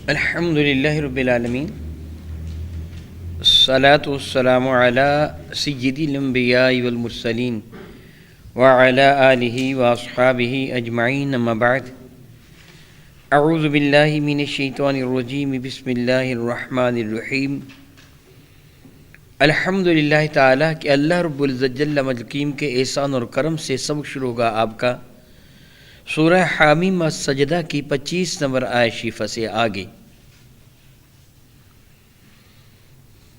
الحمدللہ رب العالمین، الصلاۃ والسلام علی سید الانبیاء والمرسلین وعلی آلہ واصحابہ اجمعین، اما بعد، اعوذ باللہ من الشیطان الرجیم، بسم اللہ الرحمن الرحیم۔ الحمدللہ تعالیٰ کہ اللہ رب العزت جل مجدہ کے احسان اور کرم سے سبق شروع ہوگا آپ کا سورہ حامیم السجدہ کی 25 نمبر آیت شریفہ سے آگے۔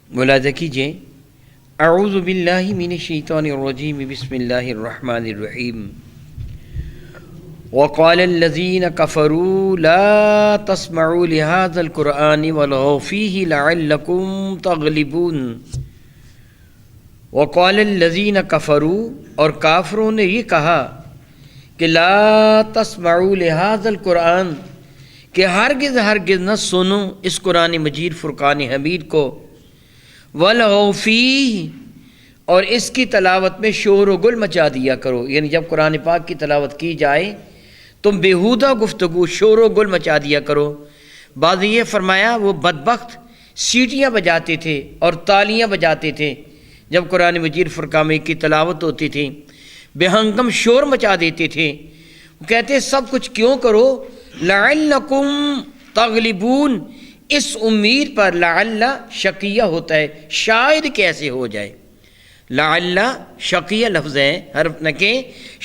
ملاحظہ کیجئے، اعوذ باللہ من الشیطان الرجیم، بسم اللہ الرحمن الرحیم۔ وقال الذین کفروا لا تسمعوا لهذا القرآن والغوا فیہ لعلکم تغلبون۔ وقال الذین کفروا، اور کافروں نے یہ کہا کہ لا تسمعوا لهذا القرآن، کہ ہرگز نہ سنو اس قرآن مجید فرقان حمید کو، وَلَغَوْا فِيهِ، اور اس کی تلاوت میں شور و گل مچا دیا کرو، یعنی جب قرآن پاک کی تلاوت کی جائے تم بیہودہ گفتگو شور و گل مچا دیا کرو۔ بعض یہ فرمایا وہ بدبخت سیٹیاں بجاتے تھے اور تالیاں بجاتے تھے جب قرآن مجید فرقان کی تلاوت ہوتی تھی، بے ہنگم شور مچا دیتے تھے۔ وہ کہتے سب کچھ کیوں کرو، لعلکم تغلبون، اس امید پر، لعل شقیہ ہوتا ہے، شاید کیسے ہو جائے، لعل شقیہ لفظ ہے، حرف نہ کہ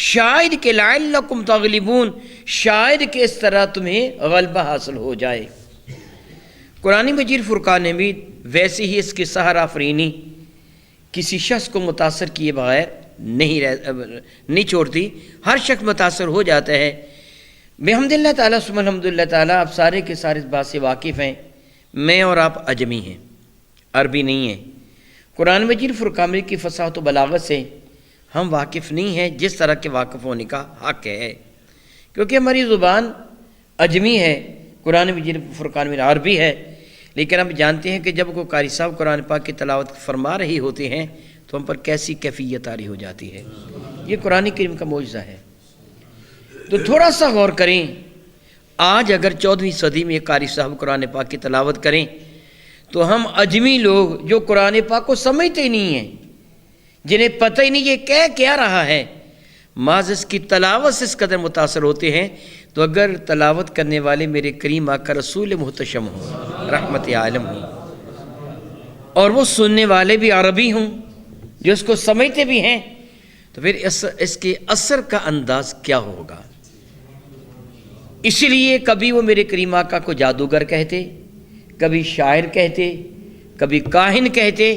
شاید کہ لعلکم تغلبون، شاید کہ اس طرح تمہیں غلبہ حاصل ہو جائے۔ قرآن مجید فرقان حمید ویسے ہی اس کی سحر آفرینی کسی شخص کو متاثر کیے بغیر نہیں چھوڑتی، ہر شخص متاثر ہو جاتا ہے۔ بحمد اللہ تعالیٰ ثم الحمدللہ تعالیٰ آپ سارے کے سارے اس بات سے واقف ہیں، میں اور آپ اجمی ہیں، عربی نہیں ہیں۔ قرآن مجید فرقان کی فصاحت و بلاغت سے ہم واقف نہیں ہیں جس طرح کے واقف ہونے کا حق ہے، کیونکہ ہماری زبان اجمی ہے، قرآن مجید فرقان میں عربی ہے، لیکن ہم جانتے ہیں کہ جب کوئی قاری صاحب قرآن پاک کی تلاوت فرما رہی ہوتے ہیں تو ہم پر کیسی کیفیت طاری ہو جاتی ہے۔ یہ قرآن کریم کا معجزہ ہے۔ تو تھوڑا سا غور کریں، آج اگر 14ویں صدی میں قاری صاحب قرآن پاک کی تلاوت کریں تو ہم اجمی لوگ جو قرآن پاک کو سمجھتے ہی نہیں ہیں، جنہیں پتہ ہی نہیں یہ کہہ کیا رہا ہے، محض اس کی تلاوت سے اس قدر متاثر ہوتے ہیں۔ تو اگر تلاوت کرنے والے میرے کریم آقا رسول محتشم ہوں، رحمت عالم ہوں، اور وہ سننے والے بھی عربی ہوں جو اس کو سمجھتے بھی ہیں، تو پھر اس کے اثر کا انداز کیا ہوگا۔ اسی لیے کبھی وہ میرے کریم آقا کو جادوگر کہتے، کبھی شاعر کہتے، کبھی کاہن کہتے،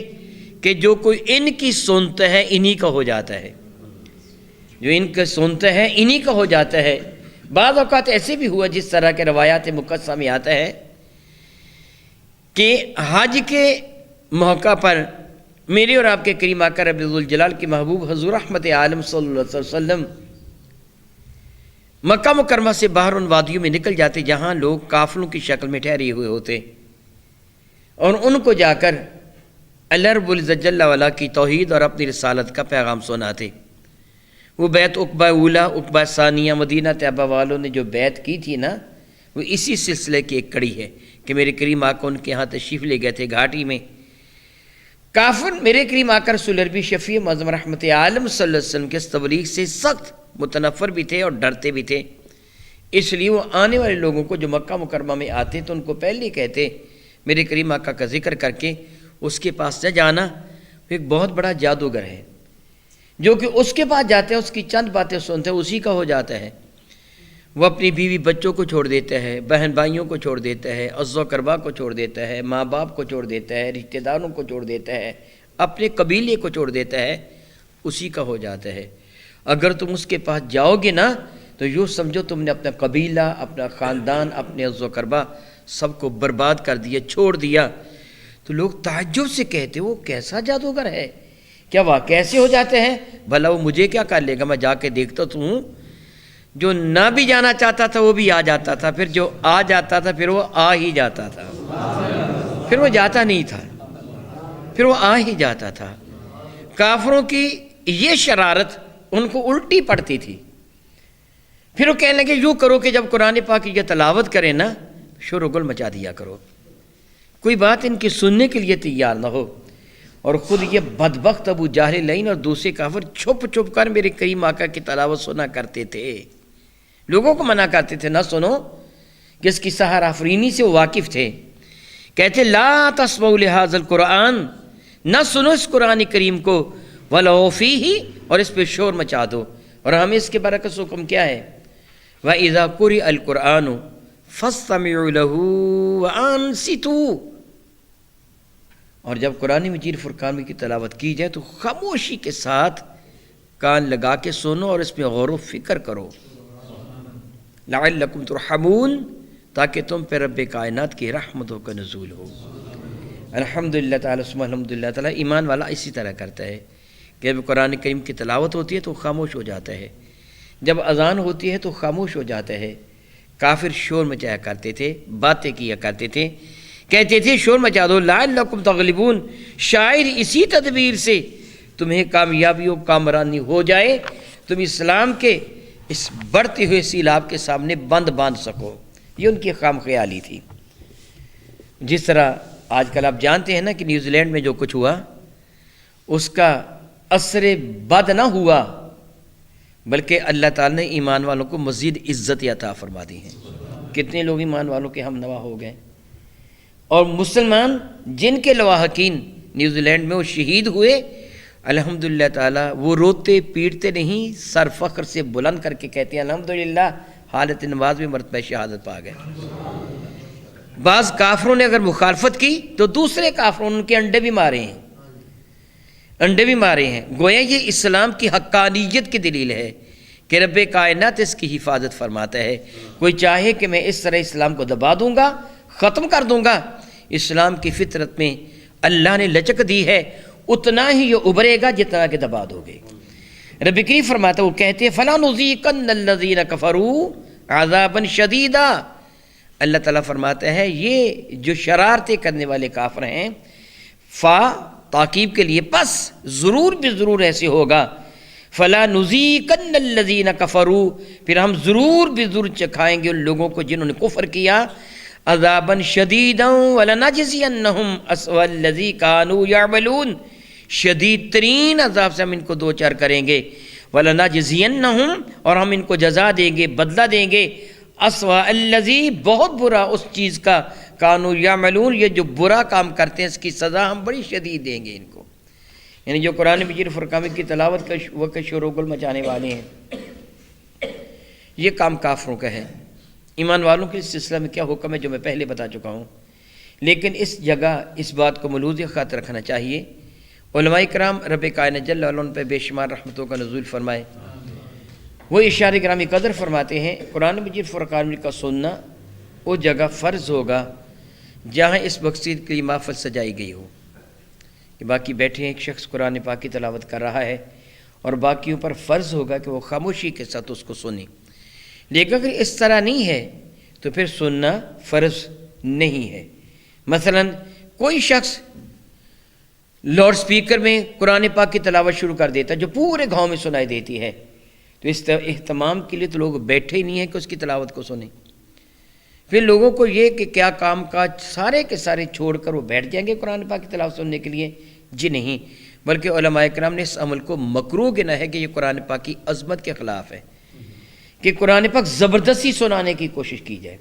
کہ جو کوئی ان کی سنتا ہے انہی کا ہو جاتا ہے، جو ان کا سنتا ہے انہی کا ہو جاتا ہے۔ بعض اوقات ایسے بھی ہوا جس طرح کے روایات مقدسہ میں آتا ہے کہ حج کے موقع پر میرے اور آپ کے کریم آقا رب ذوالجلال کے محبوب حضور رحمت عالم صلی اللہ علیہ وسلم مکہ مکرمہ سے باہر ان وادیوں میں نکل جاتے جہاں لوگ قافلوں کی شکل میں ٹھہرے ہوئے ہوتے، اور ان کو جا کر اللہ رب العزت جل وعلا کی توحید اور اپنی رسالت کا پیغام سناتے۔ وہ بیعت عقبہ اولا، عقبہ ثانیہ، مدینہ طیبہ والوں نے جو بیعت کی تھی نا، وہ اسی سلسلے کی ایک کڑی ہے کہ میرے کریم آقا ان کے ہاں تشریف لے گئے تھے گھاٹی میں۔ کافر میرے کریم آقا رسول عربی شفیع معظم رحمت عالم صلی اللہ علیہ وسلم کے اس تبلیغ سے سخت متنفر بھی تھے اور ڈرتے بھی تھے، اس لیے وہ آنے والے لوگوں کو جو مکہ مکرمہ میں آتے تو ان کو پہلے کہتے میرے کریم آقا کا ذکر کر کے اس کے پاس نہ جانا، وہ ایک بہت بڑا جادوگر ہے، جو کہ اس کے پاس جاتے ہیں اس کی چند باتیں سنتے ہیں اسی کا ہو جاتا ہے۔ وہ اپنی بیوی بچوں کو چھوڑ دیتا ہے، بہن بھائیوں کو چھوڑ دیتا ہے، عزو و کربا کو چھوڑ دیتا ہے، ماں باپ کو چھوڑ دیتا ہے، رشتہ داروں کو چھوڑ دیتا ہے، اپنے قبیلے کو چھوڑ دیتا ہے، اسی کا ہو جاتا ہے۔ اگر تم اس کے پاس جاؤ گے نا تو یوں سمجھو تم نے اپنا قبیلہ، اپنا خاندان، اپنے عزو و کربا سب کو برباد کر دیا، چھوڑ دیا۔ تو لوگ تعجب سے کہتے وہ کیسا جادوگر ہے، کیا وہ کیسے ہو جاتے ہیں، بھلا وہ مجھے کیا کر لے گا، میں جا کے دیکھتا تو ہوں۔ جو نہ بھی جانا چاہتا تھا وہ بھی آ جاتا تھا، پھر جو آ جاتا تھا پھر وہ آ ہی جاتا تھا، پھر وہ جاتا نہیں تھا، پھر وہ آ ہی جاتا تھا۔ کافروں کی یہ شرارت ان کو الٹی پڑتی تھی۔ پھر وہ کہنے لگے یوں کرو کہ جب قرآن پاک کی یہ تلاوت کریں نا شور و گل مچا دیا کرو، کوئی بات ان کی سننے کے لیے تیار نہ ہو۔ اور خود یہ بدبخت ابو جہل لعین اور دوسرے کافر چھپ چھپ کر میرے کریم آقا کی تلاوت سنا کرتے تھے، لوگوں کو منع کرتے تھے نہ سنو، جس کی سحر آفرینی سے وہ واقف تھے۔ کہتے لا تسمعوا لہذا القرآن، نہ سنو اس قرآن کریم کو، وَلَغَوْا فِيهِ، اور اس پہ شور مچا دو۔ اور ہمیں اس کے برعکس حکم کیا ہے؟ وَإِذَا قُرِئَ الْقُرْآنُ فَاسْتَمِعُوا لَهُ وَأَنصِتُوا، اور جب قرآن مجید فرقان کی تلاوت کی جائے تو خاموشی کے ساتھ کان لگا کے سنو اور اس میں غور و فکر کرو، لعلکم ترحمون، تاکہ تم پہ رب کائنات کی رحمتوں کا نزول ہو۔ الحمدللہ تعالیٰ ثم الحمدللہ تعالیٰ، ایمان والا اسی طرح کرتا ہے کہ جب قرآن کریم کی تلاوت ہوتی ہے تو خاموش ہو جاتا ہے، جب اذان ہوتی ہے تو خاموش ہو جاتا ہے۔ کافر شور مچایا کرتے تھے، باتیں کیا کرتے تھے، کہتے تھے شور مچا دو، لعلکم تغلبون، شاید اسی تدبیر سے تمہیں کامیابی و کامرانی ہو جائے، تم اسلام کے اس بڑھتے ہوئے سیلاب کے سامنے بند باندھ سکو۔ یہ ان کی خام خیالی تھی۔ جس طرح آج کل آپ جانتے ہیں نا کہ نیوزی لینڈ میں جو کچھ ہوا، اس کا اثر بد نہ ہوا، بلکہ اللہ تعالیٰ نے ایمان والوں کو مزید عزت عطا فرما دی ہیں۔ کتنے لوگ ایمان والوں کے ہم نوا ہو گئے، اور مسلمان جن کے لواحقین نیوزی لینڈ میں وہ شہید ہوئے، الحمدللہ تعالیٰ وہ روتے پیٹتے نہیں، سر فخر سے بلند کر کے کہتے ہیں الحمدللہ حالت نماز میں مرتبہ شہادت پا گئے۔ بعض کافروں نے اگر مخالفت کی تو دوسرے کافروں نے ان کے انڈے بھی مارے ہیں، انڈے بھی مارے ہیں۔ گویا یہ اسلام کی حقانیت کی دلیل ہے کہ رب کائنات اس کی حفاظت فرماتا ہے۔ کوئی چاہے کہ میں اس طرح اسلام کو دبا دوں گا، ختم کر دوں گا، اسلام کی فطرت میں اللہ نے لچک دی ہے، اتنا ہی یہ ابھرے گا جتنا کہ دبا دو گے۔ رب کریم فرماتا ہے، وہ کہتے ہیں فَلَنُذِيقَنَّ الَّذِينَ كَفَرُوا عَذَابًا شَدِيدًا، اللہ تعالیٰ فرماتا ہے یہ جو شرارتیں کرنے والے کافر ہیں، فا تاکیب کے لیے، پس ضرور بھی ضرور ایسے ہوگا، فَلَنُذِيقَنَّ الَّذِينَ كَفَرُوا، پھر ہم ضرور بھی ضرور چکھائیں گے ان لوگوں کو جنہوں نے کفر کیا، عذابًا شدیدًا وَلَنَجْزِيَنَّهُمْ أَسْوَأَ الَّذِي كَانُوا يَعْمَلُونَ، شدید ترین عذاب سے ہم ان کو دو چار کریں گے، وَلَنَجْزِيَنَّهُمْ، اور ہم ان کو جزا دیں گے، بدلہ دیں گے، أَسْوَأَ الَّذِي، بہت برا اس چیز کا، كَانُوا يَعْمَلُونَ، یہ جو برا کام کرتے ہیں اس کی سزا ہم بڑی شدید دیں گے ان کو۔ یعنی جو قرآن مجید فرقان کی تلاوت کا وقت شور و گل مچانے والے ہیں، یہ کام کافروں کا ہے۔ ایمان والوں کے اس سلسلہ میں کیا حکم ہے جو میں پہلے بتا چکا ہوں، لیکن اس جگہ اس بات کو ملحوظ خاطر رکھنا چاہیے۔ علماء کرام رب کائنات جل وعلا ان پہ بے شمار رحمتوں کا نزول فرمائے، وہ اشارے گرامی قدر فرماتے ہیں قرآن مجید فرقان کا سننا وہ جگہ فرض ہوگا جہاں اس مقصد کے لیے محفل سجائی گئی ہو، کہ باقی بیٹھے ایک شخص قرآن پاک کی تلاوت کر رہا ہے اور باقیوں پر فرض ہوگا کہ وہ خاموشی کے ساتھ اس کو سنیں۔ لیکن اگر اس طرح نہیں ہے تو پھر سننا فرض نہیں ہے۔ مثلا کوئی شخص لاؤڈ سپیکر میں قرآن پاک کی تلاوت شروع کر دیتا ہے جو پورے گاؤں میں سنائی دیتی ہے، تو اس اہتمام کے لیے تو لوگ بیٹھے ہی نہیں ہیں کہ اس کی تلاوت کو سنیں۔ پھر لوگوں کو یہ کہ کیا کام کاج سارے کے سارے چھوڑ کر وہ بیٹھ جائیں گے قرآن پاک کی تلاوت سننے کے لیے؟ جی نہیں، بلکہ علماء کرام نے اس عمل کو مکروہ گنا ہے کہ یہ قرآن پاک کی عظمت کے خلاف ہے کہ قرآن پاک زبردستی سنانے کی کوشش کی جائے،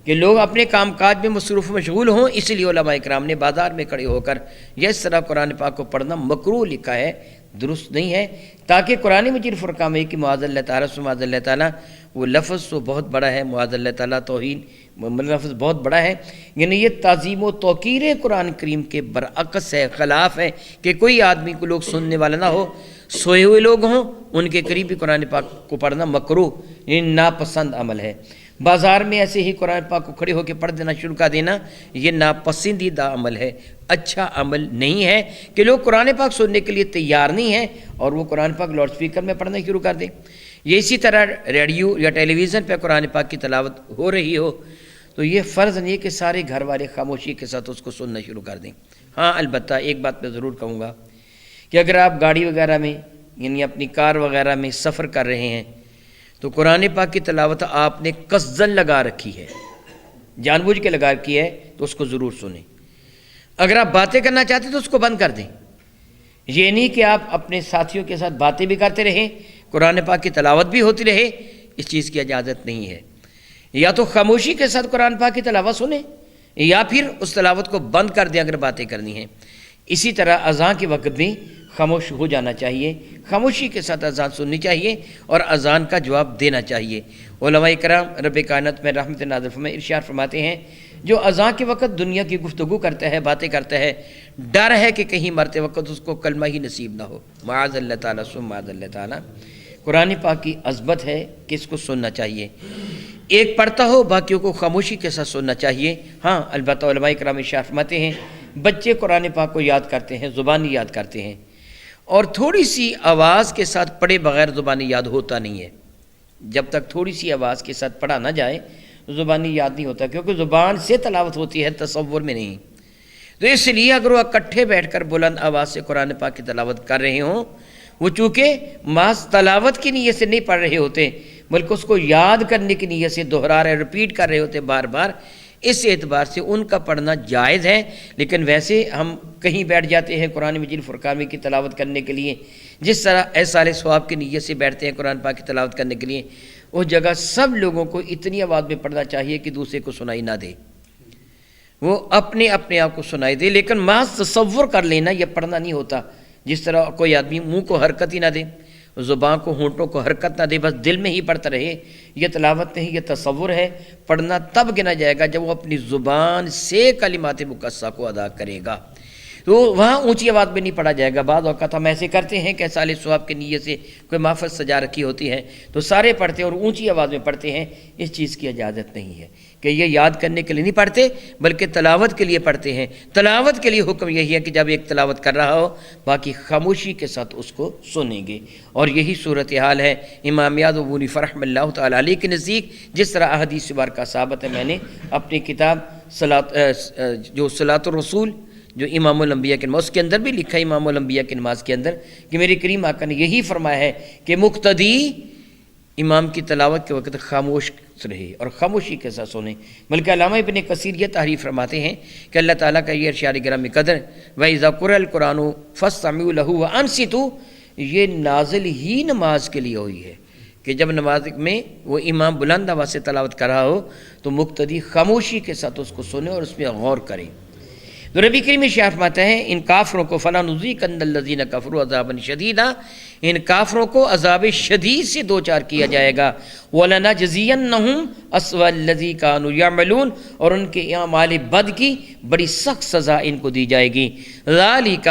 کہ لوگ اپنے کام کاج میں مصروف مشغول ہوں، اس لیے علماء کرام نے بازار میں کھڑے ہو کر یہ اس طرح قرآن پاک کو پڑھنا مکروہ لکھا ہے، درست نہیں ہے، تاکہ قرآن مجید فرقان میں کہ معاذ اللہ تعالیٰ سے معاذ اللہ تعالیٰ، وہ لفظ تو بہت بڑا ہے، معاذ اللہ تعالیٰ توہین لفظ بہت بڑا ہے، یعنی یہ تعظیم و توقیر قرآن کریم کے برعکس ہے، خلاف ہے کہ کوئی آدمی کو لوگ سننے والا نہ ہو، سوئے ہوئے لوگ ہوں ان کے قریب بھی قرآن پاک کو پڑھنا مکروہ یعنی ناپسند عمل ہے۔ بازار میں ایسے ہی قرآن پاک کو کھڑے ہو کے پڑھ دینا شروع کر دینا یہ ناپسندیدہ عمل ہے، اچھا عمل نہیں ہے کہ لوگ قرآن پاک سننے کے لیے تیار نہیں ہیں اور وہ قرآن پاک لاؤڈ سپیکر میں پڑھنا شروع کر دیں۔ یہ اسی طرح ریڈیو یا ٹیلی ویژن پہ قرآن پاک کی تلاوت ہو رہی ہو تو یہ فرض نہیں کہ سارے گھر والے خاموشی کے ساتھ اس کو سننا شروع کر دیں۔ ہاں البتہ ایک بات میں ضرور کہوں گا کہ اگر آپ گاڑی وغیرہ میں یعنی اپنی کار وغیرہ میں سفر کر رہے ہیں تو قرآن پاک کی تلاوت آپ نے قصداً لگا رکھی ہے، جان بوجھ کے لگا کی ہے تو اس کو ضرور سنیں۔ اگر آپ باتیں کرنا چاہتے ہیں تو اس کو بند کر دیں۔ یہ نہیں کہ آپ اپنے ساتھیوں کے ساتھ باتیں بھی کرتے رہیں، قرآن پاک کی تلاوت بھی ہوتی رہے، اس چیز کی اجازت نہیں ہے۔ یا تو خاموشی کے ساتھ قرآن پاک کی تلاوت سنیں یا پھر اس تلاوت کو بند کر دیں اگر باتیں کرنی ہیں۔ اسی طرح اذان کے وقت بھی خاموش ہو جانا چاہیے، خاموشی کے ساتھ اذان سننی چاہیے اور اذان کا جواب دینا چاہیے۔ علماء کرام رب کائنات میں رحمت نازل فرمائے ارشاد فرماتے ہیں جو اذان کے وقت دنیا کی گفتگو کرتا ہے، باتیں کرتا ہے، ڈر ہے کہ کہیں مرتے وقت اس کو کلمہ ہی نصیب نہ ہو، معاذ اللہ تعالیٰ ثم معاذ اللہ تعالیٰ۔ قرآن پاک کی عظمت ہے کہ اس کو سننا چاہیے، ایک پڑھتا ہو باقیوں کو خاموشی کے ساتھ سننا چاہیے۔ ہاں البتہ علماء کرام ارشاد فرماتے ہیں بچے قرآن پاک کو یاد کرتے ہیں، زبانی یاد کرتے ہیں، اور تھوڑی سی آواز کے ساتھ پڑھے بغیر زبانی یاد ہوتا نہیں ہے۔ جب تک تھوڑی سی آواز کے ساتھ پڑھا نہ جائے زبانی یاد نہیں ہوتا، کیونکہ زبان سے تلاوت ہوتی ہے، تصور میں نہیں۔ تو اس لیے اگر وہ اکٹھے بیٹھ کر بلند آواز سے قرآن پاک کی تلاوت کر رہے ہوں، وہ چونکہ محض تلاوت کی نیت سے نہیں پڑھ رہے ہوتے بلکہ اس کو یاد کرنے کی نیت سے دہرا رہے، رپیٹ کر رہے ہوتے بار بار، اس اعتبار سے ان کا پڑھنا جائز ہے۔ لیکن ویسے ہم کہیں بیٹھ جاتے ہیں قرآن مجید فرقان کی تلاوت کرنے کے لیے، جس طرح ایصال ثواب کی نیت سے بیٹھتے ہیں قرآن پاک کی تلاوت کرنے کے لیے، اس جگہ سب لوگوں کو اتنی آواز میں پڑھنا چاہیے کہ دوسرے کو سنائی نہ دے، وہ اپنے آپ کو سنائی دے، لیکن محض تصور کر لینا یہ پڑھنا نہیں ہوتا۔ جس طرح کوئی آدمی منہ کو حرکت ہی نہ دے، زبان کو ہونٹوں کو حرکت نہ دے، بس دل میں ہی پڑھتا رہے، یہ تلاوت نہیں، یہ تصور ہے۔ پڑھنا تب گنا جائے گا جب وہ اپنی زبان سے کلمات مقصہ کو ادا کرے گا، تو وہاں اونچی آواز میں نہیں پڑھا جائے گا۔ بعض اوقات ہم ایسے کرتے ہیں کہ ایصال ثواب کی نیت سے کوئی محفل سجا رکھی ہوتی ہے تو سارے پڑھتے ہیں اور اونچی آواز میں پڑھتے ہیں، اس چیز کی اجازت نہیں ہے کہ یہ یاد کرنے کے لیے نہیں پڑھتے بلکہ تلاوت کے لیے پڑھتے ہیں۔ تلاوت کے لیے حکم یہی ہے کہ جب ایک تلاوت کر رہا ہو باقی خاموشی کے ساتھ اس کو سنیں گے، اور یہی صورتحال ہے امام یاد ابو حنیفہ رحمۃ اللہ تعالیٰ علیہ کے نزدیک، جس طرح احادیث بارکہ ثابت ہے۔ میں نے اپنی کتاب جو صلاۃ الرسول جو امام الانبیاء کی نماز، اس کے اندر بھی لکھا ہے امام الانبیاء کی نماز کے اندر کہ میرے کریم آقا نے یہی فرمایا ہے کہ مقتدی امام کی تلاوت کے وقت خاموش رہے اور خاموشی کے ساتھ سنیں۔ بلکہ علامہ ابن کثیر یہ تحریر فرماتے ہیں کہ اللہ تعالیٰ کا یہ ارشاد گرامی قدر وَإِذَا قُرِئَ الْقُرْآنُ فَاسْتَمِعُوا لَهُ وَأَنصِتُوا، یہ نازل ہی نماز کے لیے ہوئی ہے کہ جب نماز میں وہ امام بلند آواز سے تلاوت کر رہا ہو تو مقتدی خاموشی کے ساتھ اس کو سنیں اور اس میں غور کریں۔ تو نبی کریم ارشاد فرماتے ہیں ان کافروں کو فَلَنُذِيقَنَّ الَّذِينَ كَفَرُوا عَذَابًا شَدِيدًا، ان کافروں کو عذاب شدید سے دوچار کیا جائے گا۔ وَلَنَجْزِيَنَّهُمْ أَسْوَأَ الَّذِي كَانُوا يَعْمَلُونَ، اور ان کے اعمال بد کی بڑی سخت سزا ان کو دی جائے گی۔ ذَلِكَ،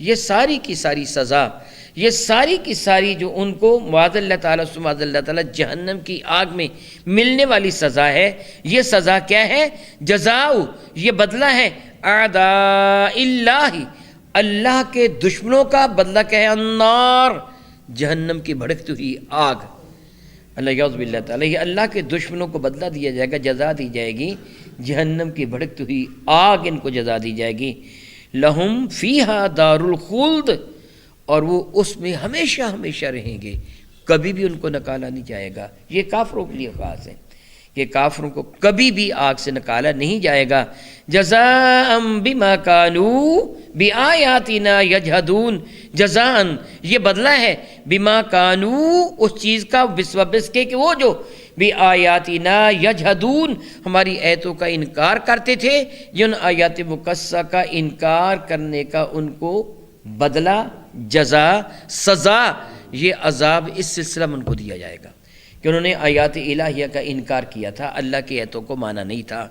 یہ ساری کی ساری سزا، یہ ساری کی ساری جو ان کو معاذ اللہ تعالیٰ ثم معاذ اللہ تعالیٰ جہنم کی آگ میں ملنے والی سزا ہے، یہ سزا کیا ہے؟ جزاء، یہ بدلہ ہے اعداء اللہ، اللہ کے دشمنوں کا بدلہ کیا ہے؟ النار، جہنم کی بھڑکتی ہوئی آگ۔ اللہ یعوذ باللہ تعالیٰ، یہ اللہ کے دشمنوں کو بدلہ دیا جائے گا، جزا دی جائے گی، جہنم کی بھڑکتی ہوئی آگ ان کو جزا دی جائے گی۔ لہم فیہا دار الخلد، اور وہ اس میں ہمیشہ ہمیشہ رہیں گے، کبھی بھی ان کو نکالا نہیں جائے گا۔ یہ کافروں کے لیے خاص ہے کہ کافروں کو کبھی بھی آگ سے نکالا نہیں جائے گا۔ جزاء بما کانوا بآیاتنا یجحدون، جزاء یہ بدلہ ہے، بما کانوا اس چیز کا، بسبب اس کے کہ وہ جو بآیاتنا یجحدون ہماری آیتوں کا انکار کرتے تھے، جن آیات مقصہ کا انکار کرنے کا ان کو بدلہ، جزا، سزا، یہ عذاب اس سلسلہ میں ان کو دیا جائے گا کہ انہوں نے آیات الہیہ کا انکار کیا تھا، اللہ کی آیتوں کو مانا نہیں تھا۔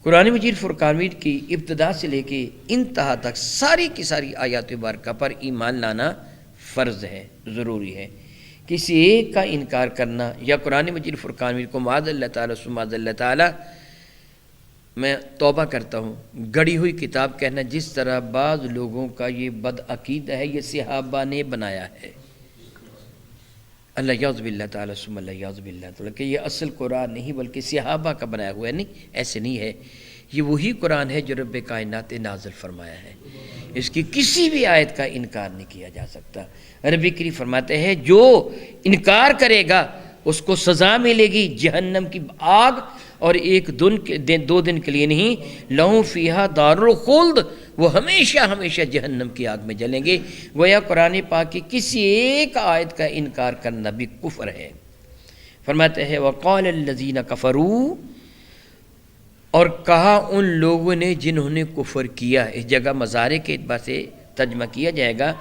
قرآن مجید فرقان مجید کی ابتدا سے لے کے انتہا تک ساری کی ساری آیات مبارکہ پر ایمان لانا فرض ہے، ضروری ہے۔ کسی ایک کا انکار کرنا یا قرآن مجید فرقان مجید کو معاذ اللہ تعالیٰ ثم معاذ اللہ تعالیٰ، میں توبہ کرتا ہوں، گڑی ہوئی کتاب کہنا، جس طرح بعض لوگوں کا یہ بد عقیدہ ہے، یہ صحابہ نے بنایا ہے، اللہ یعوذ باللہ تعالیٰ ثم اللہ یعوذ باللہ تعالیٰ، کہ یہ اصل قرآن نہیں بلکہ صحابہ کا بنایا ہوا ہے۔ نہیں، ایسے نہیں ہے، یہ وہی قرآن ہے جو رب کائنات نے نازل فرمایا ہے، اس کی کسی بھی آیت کا انکار نہیں کیا جا سکتا۔ رب کریم فرماتے ہیں جو انکار کرے گا اس کو سزا ملے گی، جہنم کی آگ اور ایک دو دن کے لیے نہیں، لہم فیہا دار الخلد، وہ ہمیشہ ہمیشہ جہنم کی آگ میں جلیں گے۔ گویا قرآن پاک کی کسی ایک آیت کا انکار کرنا بھی کفر ہے۔ فرماتے ہیں وقال الذین کفروا، اور کہا ان لوگوں نے جنہوں نے کفر کیا، اس جگہ مضارع کے اعتبار سے ترجمہ کیا جائے گا،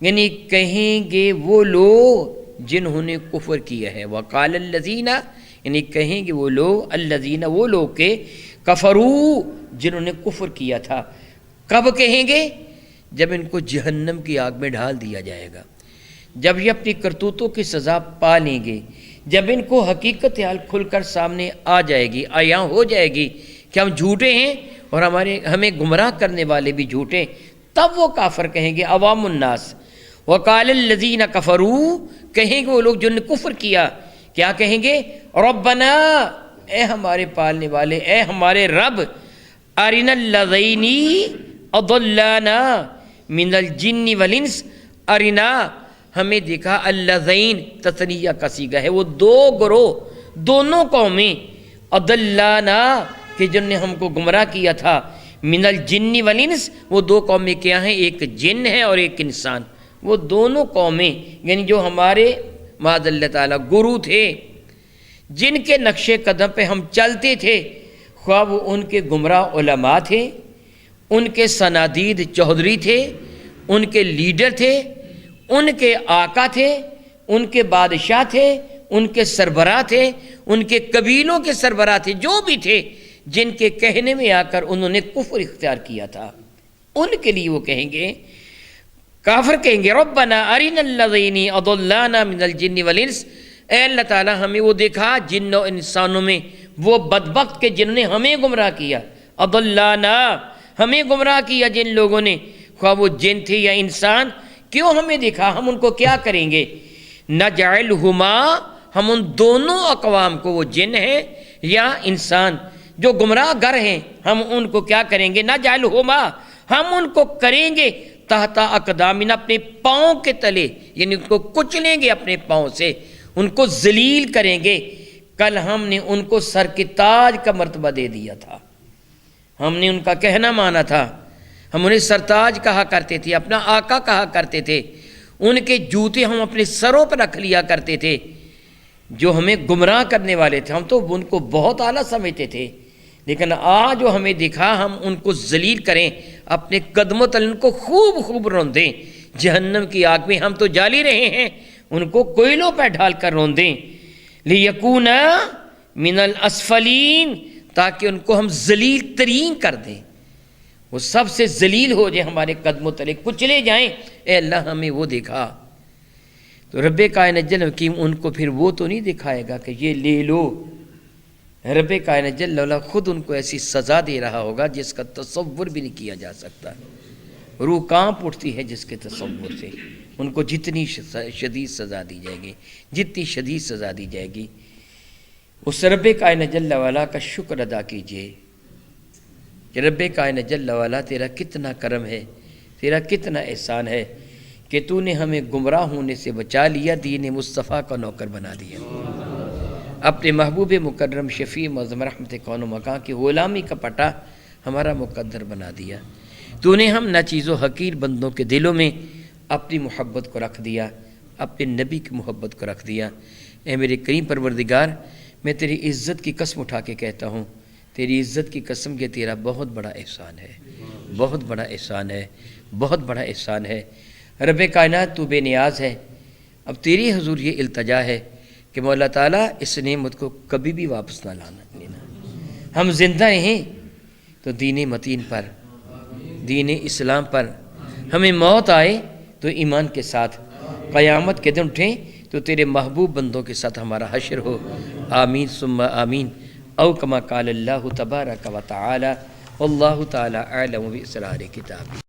یعنی کہیں گے وہ لوگ جنہوں نے کفر کیا ہے، وقال الذین یعنی کہیں گے وہ لوگ، الذین وہ لوگ کے کفروا جنہوں نے کفر کیا تھا۔ کب کہیں گے؟ جب ان کو جہنم کی آگ میں ڈال دیا جائے گا، جب یہ اپنی کرتوتوں کی سزا پا لیں گے، جب ان کو حقیقت حال کھل کر سامنے آ جائے گی، عیاں ہو جائے گی کہ ہم جھوٹے ہیں اور ہمیں گمراہ کرنے والے بھی جھوٹے، تب وہ کافر کہیں گے، عوام الناس۔ وقال الذین کفروا، کہیں گے وہ لوگ جنہوں نے کفر کیا، کیا کہیں گے؟ ربنا، اے ہمارے پالنے والے، اے ہمارے رب، ارنا الذین اضلانا من الجن والانس، ارنا ہمیں دکھا، الذین تثنیہ کا صیغہ ہے، وہ دو گروہ، دونوں قومیں، اضلانا کہ جن نے ہم کو گمراہ کیا تھا، من الجن والانس، وہ دو قومیں کیا ہیں؟ ایک جن ہے اور ایک انسان، وہ دونوں قومیں یعنی جو ہمارے معاذ اللہ تعالیٰ گرو تھے، جن کے نقش قدم پہ ہم چلتے تھے، خواہ وہ ان کے گمراہ علماء تھے، ان کے صنادید چودھری تھے، ان کے لیڈر تھے، ان کے آقا تھے، ان کے بادشاہ تھے، ان کے سربراہ تھے، ان کے قبیلوں کے سربراہ تھے، جو بھی تھے، جن کے کہنے میں آ کر انہوں نے کفر اختیار کیا تھا، ان کے لیے وہ کہیں گے، کافر کہیں گے، ربنا ارنا الذین اضلانا من الجن والانس، اے اللہ تعالیٰ ہمیں وہ دکھا جن و انسانوں میں وہ بدبخت کے جنہوں نے ہمیں گمراہ کیا، اضلانا ہمیں گمراہ کیا جن لوگوں نے، خواہ وہ جن تھے یا انسان، کیوں ہمیں دکھا، ہم ان کو کیا کریں گے؟ نجعلہما، ہم ان دونوں اقوام کو، وہ جن ہیں یا انسان جو گمراہ گر ہیں، ہم ان کو کیا کریں گے؟ نجعلہما، ہم ان کو کریں گے تحت اقدامنا، اپنے پاؤں کے تلے، یعنی ان کو کچلیں گے اپنے پاؤں سے، ان کو ذلیل کریں گے۔ کل ہم نے ان کو سر کے تاج کا مرتبہ دے دیا تھا، ہم نے ان کا کہنا مانا تھا، ہم انہیں سرتاج کہا کرتے تھے، اپنا آقا کہا کرتے تھے، ان کے جوتے ہم اپنے سروں پر رکھ لیا کرتے تھے، جو ہمیں گمراہ کرنے والے تھے، ہم تو ان کو بہت اعلیٰ سمجھتے تھے، لیکن آج جو ہمیں دکھا ہم ان کو ذلیل کریں، اپنے قدموں تلے ان کو خوب خوب روندیں، جہنم کی آگ میں ہم تو جال ہی رہے ہیں، ان کو کوئلوں پہ ڈھال کر روندیں، لیکون من الاسفلین، تاکہ ان کو ہم ذلیل ترین کر دیں، وہ سب سے ذلیل ہو جائے، ہمارے قدموں تلے کچلے جائیں، اے اللہ ہمیں وہ دکھا۔ تو رب کائنات جل حکیم ان کو پھر وہ تو نہیں دکھائے گا کہ یہ لے لو، رب کائنات جل وعلا خود ان کو ایسی سزا دے رہا ہوگا جس کا تصور بھی نہیں کیا جا سکتا، روح کانپ اٹھتی ہے جس کے تصور سے، ان کو جتنی شدید سزا دی جائے گی، جتنی شدید سزا دی جائے گی، اس رب کائنات جل وعلا کا شکر ادا کیجئے کہ رب کائنات جل وعلا تیرا کتنا کرم ہے، تیرا کتنا احسان ہے کہ تو نے ہمیں گمراہ ہونے سے بچا لیا، دین مصطفیٰ کا نوکر بنا دیا، اپنے محبوب مکرم شفیع معظم رحمت کون و مکان کی غلامی کا پٹا ہمارا مقدر بنا دیا، تو نے ہم ناچیز و حقیر بندوں کے دلوں میں اپنی محبت کو رکھ دیا، اپنے نبی کی محبت کو رکھ دیا۔ اے میرے کریم پروردگار، میں تیری عزت کی قسم اٹھا کے کہتا ہوں، تیری عزت کی قسم کہ تیرا بہت بڑا احسان ہے، بہت بڑا احسان ہے، بہت بڑا احسان ہے۔ رب کائنات تو بے نیاز ہے، اب تیری حضور یہ التجا ہے کہ مولا تعالیٰ اس نعمت کو کبھی بھی واپس نہ لینا، ہم زندہ ہیں تو دین متین پر، دین اسلام پر، ہمیں موت آئے تو ایمان کے ساتھ، قیامت کے دن اٹھیں تو تیرے محبوب بندوں کے ساتھ ہمارا حشر ہو، آمین ثم آمین، او کما قال اللہ تبارک و تعالی، واللہ تعالی اعلم باسرار کتابہ۔